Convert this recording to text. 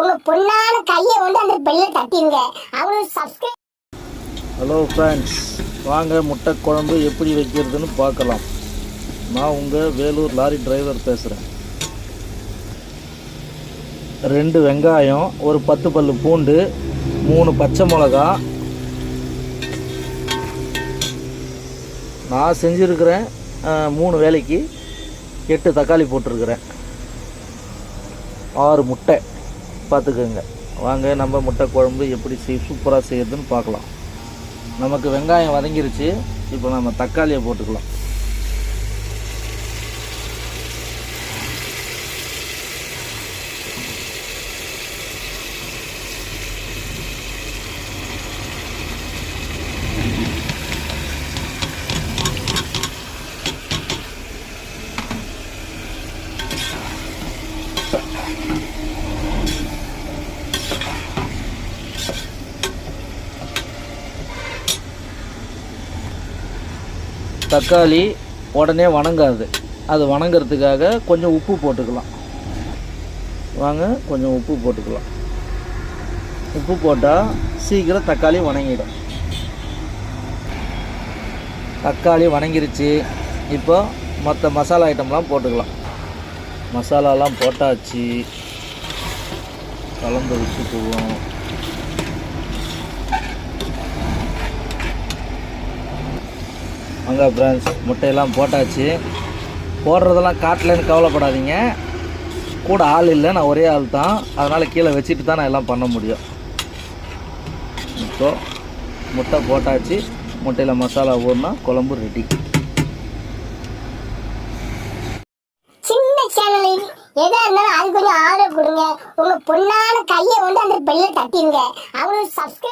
உங்க பொண்ணான கையை கொண்டு அந்த பெல்ல தட்டிடுங்க. அவங்களுக்கு சப்ஸ்கிரைப். ஹலோ ஃப்ரெண்ட்ஸ், வாங்க முட்டை குழம்பு எப்படி வைக்கிறதுன்னு பார்க்கலாம். நான் உங்கள் வேலூர் லாரி டிரைவர் பேசுகிறேன். 2 வெங்காயம், ஒரு 10 பல்லு பூண்டு, 3 பச்சை மிளகா. நான் செஞ்சுருக்கிறேன் 3 வேளைக்கு 8 தக்காளி போட்டிருக்கிறேன், 6 முட்டை பார்த்துக்கோங்க. வாங்க நம்ம முட்டை குழம்பு எப்படி சூப்பராக செய்யறதுன்னு பார்க்கலாம். நமக்கு வெங்காயம் வதங்கிருச்சு. இப்போ நம்ம தக்காளியை போட்டுக்கலாம். தக்காளி உடனே வணங்காது, அது வணங்கிறதுக்காக கொஞ்சம் உப்பு போட்டுக்கலாம். வாங்க கொஞ்சம் உப்பு போட்டுக்கலாம். உப்பு போட்டால் சீக்கிரம் தக்காளி வணங்கிடும். தக்காளி வணங்கிருச்சு. இப்போ மற்ற மசாலா ஐட்டம்லாம் போட்டுக்கலாம். மசாலாலாம் போட்டாச்சு. கலந்து வச்சுக்குவோம். அங்கே ஃப்ரெண்ட்ஸ், முட்டையெல்லாம் போட்டாச்சு. போடுறதெல்லாம் காட்டலன்னு கவலைப்படாதீங்க. கூட ஆள் இல்லை, நான் ஒரே ஆள் தான். அதனால் கீழே வச்சுட்டு தான் நான் எல்லாம் பண்ண முடியும். இப்போ முட்டை போட்டாச்சு. முட்டையில் மசாலா ஊறினா குழம்பு ரெடி. சின்ன சேனலில் எதா இருந்தாலும் அது கொஞ்சம் ஆதரவு கொடுங்க. உங்க பொண்ணான கையை கொண்டு அந்த பெல்ல தட்டிடுங்க. அவங்களுக்கு சப்ஸ்கிரைப்.